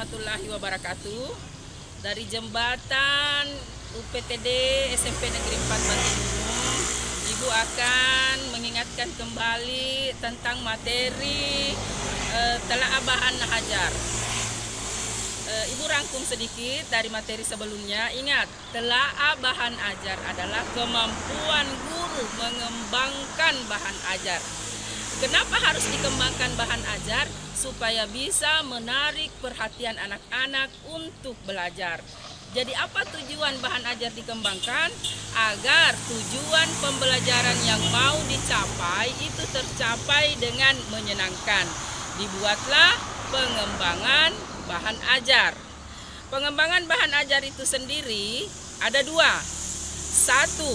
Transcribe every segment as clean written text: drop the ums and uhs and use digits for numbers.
warahmatullahi wabarakatuh. Dari jembatan UPTD SMP Negeri 4 Bantingunung, Ibu akan mengingatkan kembali tentang materi telaah bahan ajar. Ibu rangkum sedikit dari materi sebelumnya. Ingat, telaah bahan ajar adalah kemampuan guru mengembangkan bahan ajar. Kenapa harus dikembangkan bahan ajar? Supaya bisa menarik perhatian anak-anak untuk belajar. Jadi apa tujuan bahan ajar dikembangkan? Agar tujuan pembelajaran yang mau dicapai itu tercapai dengan menyenangkan. Dibuatlah pengembangan bahan ajar. Pengembangan bahan ajar itu sendiri ada dua. Satu,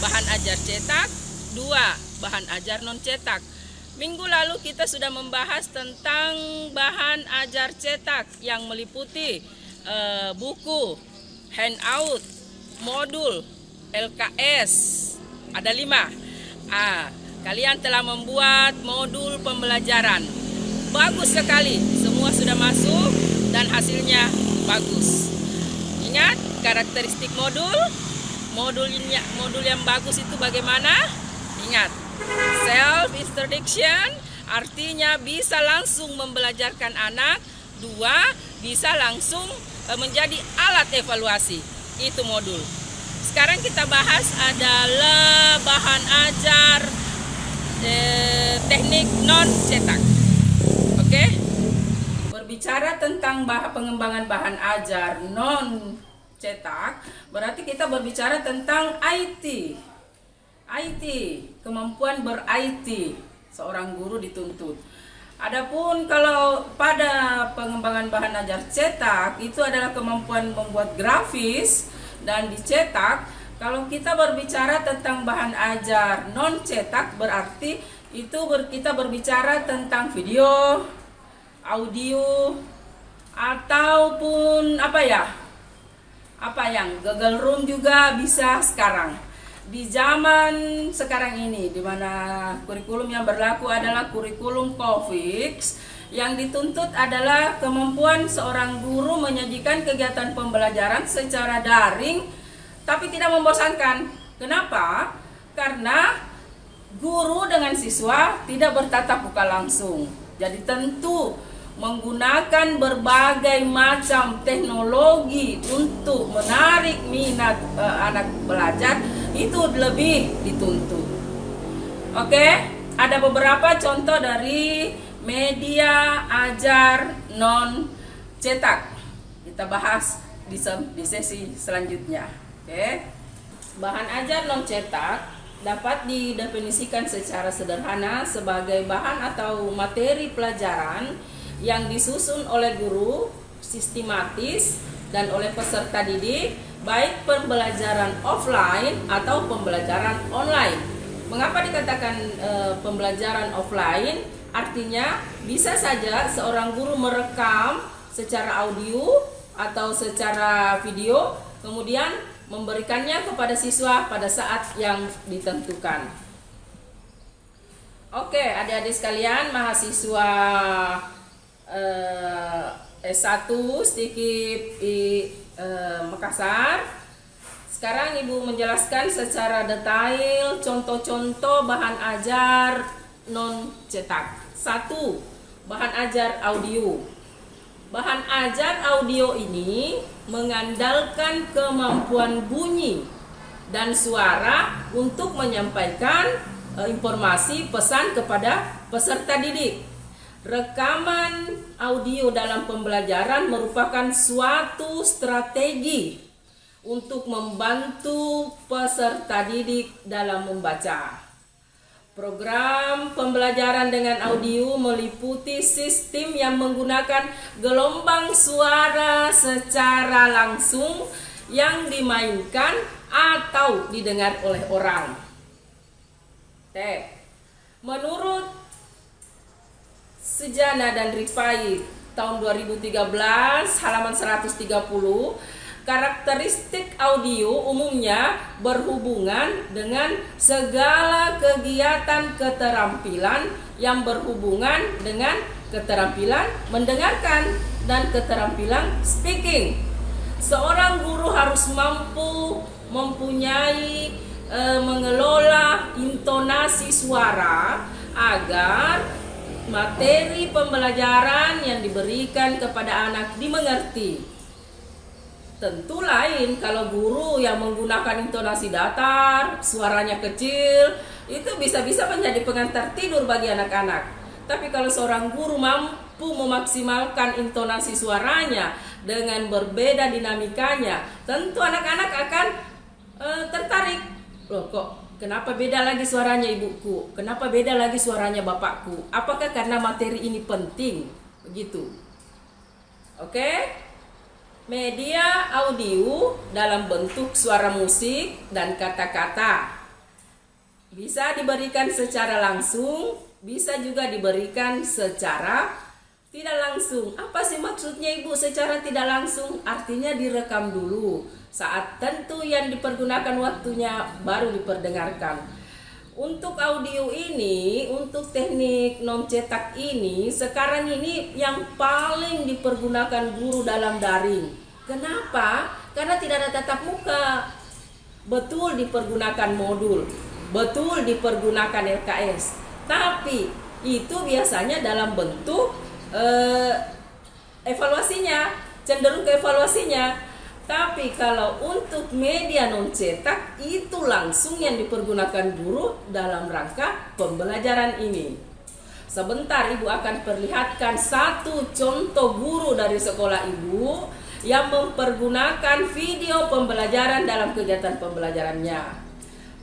bahan ajar cetak. Dua, bahan ajar non cetak. Minggu lalu kita sudah membahas tentang bahan ajar cetak yang meliputi buku, handout, modul, LKS, ada 5. Kalian telah membuat modul pembelajaran. Bagus sekali, semua sudah masuk dan hasilnya bagus. Ingat karakteristik modul yang bagus itu bagaimana? Ingat, self introduction artinya bisa langsung membelajarkan anak. 2, bisa langsung menjadi alat evaluasi. Itu modul. Sekarang kita bahas adalah bahan ajar teknik non cetak. Oke? Berbicara tentang pengembangan bahan ajar non cetak, berarti kita berbicara tentang IT, kemampuan ber-IT seorang guru dituntut. Adapun kalau pada pengembangan bahan ajar cetak itu adalah kemampuan membuat grafis dan dicetak. Kalau kita berbicara tentang bahan ajar non cetak berarti itu kita berbicara tentang video, audio ataupun Google Room juga bisa sekarang. Di zaman sekarang ini, di mana kurikulum yang berlaku adalah kurikulum COVID, yang dituntut adalah kemampuan seorang guru menyajikan kegiatan pembelajaran secara daring, tapi tidak membosankan. Kenapa? Karena guru dengan siswa tidak bertatap muka langsung. Jadi tentu menggunakan berbagai macam teknologi untuk menarik minat anak belajar itu lebih dituntut. Oke, ada beberapa contoh dari media ajar non cetak. Kita bahas di sesi selanjutnya. Oke. Bahan ajar non cetak dapat didefinisikan secara sederhana sebagai bahan atau materi pelajaran yang disusun oleh guru sistematis dan oleh peserta didik, baik pembelajaran offline atau pembelajaran online. Mengapa dikatakan pembelajaran offline? Artinya bisa saja seorang guru merekam secara audio atau secara video, kemudian memberikannya kepada siswa pada saat yang ditentukan. Oke, adik-adik sekalian, mahasiswa S1 sedikit di Makassar. Sekarang Ibu menjelaskan secara detail contoh-contoh bahan ajar non cetak. 1. Bahan ajar audio. Bahan ajar audio ini mengandalkan kemampuan bunyi dan suara untuk menyampaikan informasi pesan kepada peserta didik. Rekaman audio dalam pembelajaran merupakan suatu strategi untuk membantu peserta didik dalam membaca. Program pembelajaran dengan audio meliputi sistem yang menggunakan gelombang suara secara langsung yang dimainkan atau didengar oleh orang. Menurut Sejana dan Rifai tahun 2013 halaman 130, karakteristik audio umumnya berhubungan dengan segala kegiatan keterampilan yang berhubungan dengan keterampilan mendengarkan, dan keterampilan speaking. Seorang guru harus mempunyai mengelola intonasi suara agar materi pembelajaran yang diberikan kepada anak dimengerti. Tentu lain kalau guru yang menggunakan intonasi datar, suaranya kecil, itu bisa-bisa menjadi pengantar tidur bagi anak-anak. Tapi kalau seorang guru mampu memaksimalkan intonasi suaranya dengan berbeda dinamikanya, tentu anak-anak akan tertarik. Loh, kok kenapa beda lagi suaranya ibuku? Kenapa beda lagi suaranya bapakku? Apakah karena materi ini penting? Begitu. Oke? Media audio dalam bentuk suara musik dan kata-kata bisa diberikan secara langsung, bisa juga diberikan secara tidak langsung. Apa sih maksudnya Ibu secara tidak langsung? Artinya direkam dulu. Saat tentu yang dipergunakan waktunya baru diperdengarkan. Untuk audio ini, untuk teknik non cetak ini, sekarang ini yang paling dipergunakan guru dalam daring. Kenapa? Karena tidak ada tatap muka. Betul dipergunakan modul, betul dipergunakan LKS. Tapi itu biasanya dalam bentuk evaluasinya, cenderung ke evaluasinya. Tapi kalau untuk media non cetak itu langsung yang dipergunakan guru dalam rangka pembelajaran ini. Sebentar Ibu akan perlihatkan satu contoh guru dari sekolah Ibu yang mempergunakan video pembelajaran dalam kegiatan pembelajarannya.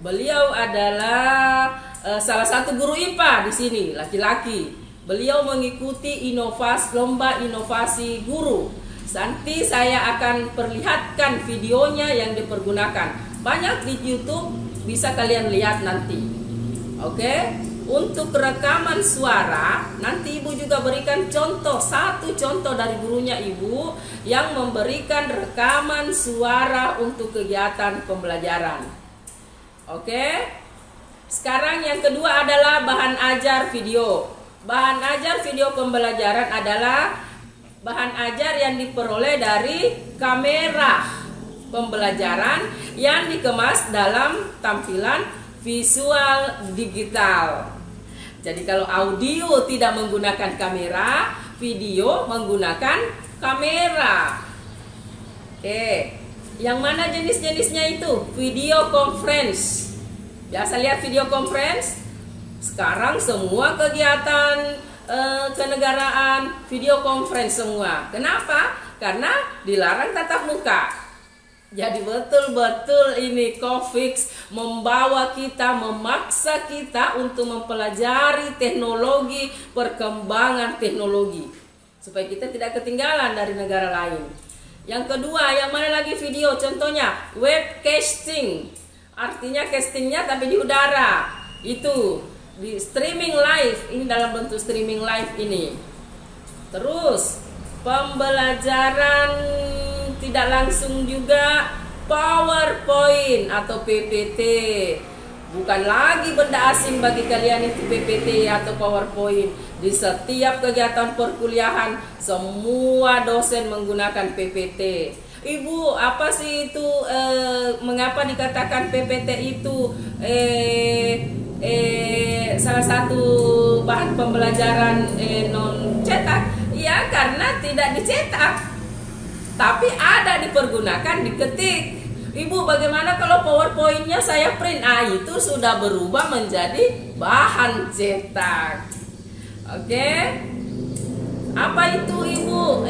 Beliau adalah salah satu guru IPA di sini, laki-laki. Beliau mengikuti lomba inovasi guru. Nanti saya akan perlihatkan videonya yang dipergunakan. Banyak di YouTube, bisa kalian lihat nanti. Oke? Untuk rekaman suara, nanti Ibu juga berikan satu contoh dari gurunya Ibu yang memberikan rekaman suara untuk kegiatan pembelajaran. Oke? Sekarang yang kedua adalah bahan ajar video. Bahan ajar video pembelajaran adalah bahan ajar yang diperoleh dari kamera pembelajaran yang dikemas dalam tampilan visual digital. Jadi kalau audio tidak menggunakan kamera, video menggunakan kamera. Oke, yang mana jenis-jenisnya itu? Video conference. Biasa lihat video conference? Sekarang semua kegiatan kenegaraan video conference semua. Kenapa? Karena dilarang tatap muka. Jadi betul-betul ini COVID memaksa kita untuk mempelajari teknologi, perkembangan teknologi, supaya kita tidak ketinggalan dari negara lain. Yang kedua, yang mana lagi video? Contohnya webcasting. Artinya castingnya tapi di udara. Itu di streaming live, ini dalam bentuk streaming live ini. Terus pembelajaran tidak langsung juga PowerPoint atau PPT. Bukan lagi benda asing bagi kalian itu PPT atau PowerPoint. Di setiap kegiatan perkuliahan semua dosen menggunakan PPT. Ibu, apa sih itu mengapa dikatakan PPT itu salah satu bahan pembelajaran non cetak? Ya, karena tidak dicetak, tapi ada dipergunakan diketik. Ibu, bagaimana kalau PowerPoint-nya saya print? Itu sudah berubah menjadi bahan cetak. Oke, apa itu Ibu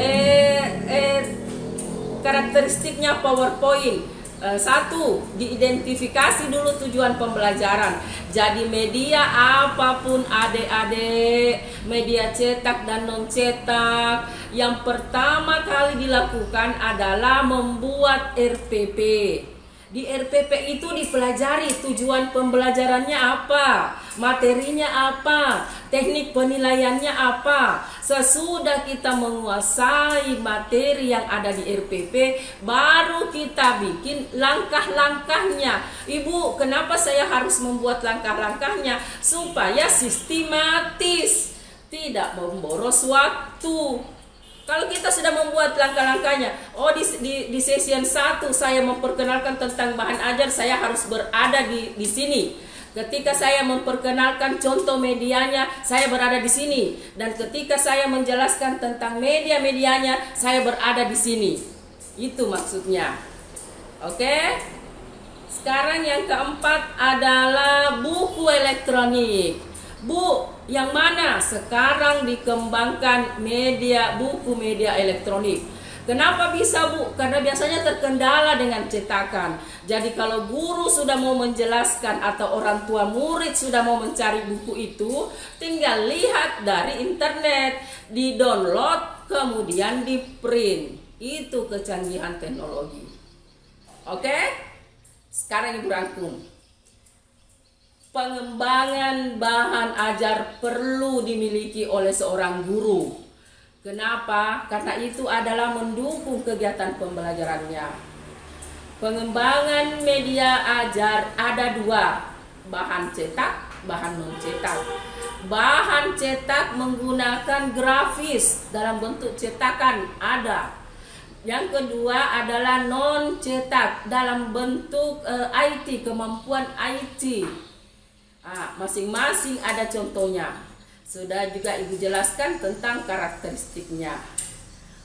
karakteristiknya PowerPoint? Satu, diidentifikasi dulu tujuan pembelajaran. Jadi media apapun adik-adik, media cetak dan non cetak, yang pertama kali dilakukan adalah membuat RPP. Di RPP itu dipelajari tujuan pembelajarannya apa, materinya apa, teknik penilaiannya apa. Sesudah kita menguasai materi yang ada di RPP, baru kita bikin langkah-langkahnya. Ibu, kenapa saya harus membuat langkah-langkahnya? Supaya sistematis. tidak memboros waktu. Kalau kita sudah membuat langkah-langkahnya, di session 1 saya memperkenalkan tentang bahan ajar, saya harus berada di sini. Ketika saya memperkenalkan contoh medianya, saya berada di sini. Dan ketika saya menjelaskan tentang media-medianya, saya berada di sini. Itu maksudnya. Oke? Sekarang yang keempat adalah buku elektronik. Bu, yang mana sekarang dikembangkan buku media elektronik? Kenapa bisa, Bu? Karena biasanya terkendala dengan cetakan. Jadi kalau guru sudah mau menjelaskan atau orang tua murid sudah mau mencari buku itu, tinggal lihat dari internet, di-download, kemudian di-print. Itu kecanggihan teknologi. Oke? Sekarang Ibu rangkum. Pengembangan bahan ajar perlu dimiliki oleh seorang guru. Kenapa? Karena itu adalah mendukung kegiatan pembelajarannya. Pengembangan media ajar ada 2, bahan cetak, bahan non-cetak. Bahan cetak menggunakan grafis dalam bentuk cetakan ada. Yang kedua adalah non-cetak dalam bentuk IT, kemampuan IT. Masing-masing ada contohnya. Sudah juga Ibu jelaskan tentang karakteristiknya.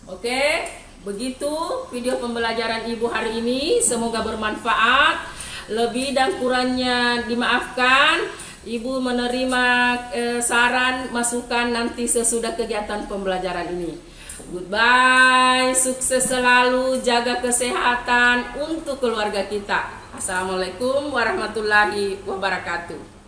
Oke, begitu video pembelajaran Ibu hari ini. Semoga bermanfaat. Lebih dan kurangnya dimaafkan. Ibu menerima saran, masukan nanti sesudah kegiatan pembelajaran ini. Goodbye, sukses selalu, jaga kesehatan untuk keluarga kita. Assalamualaikum warahmatullahi wabarakatuh.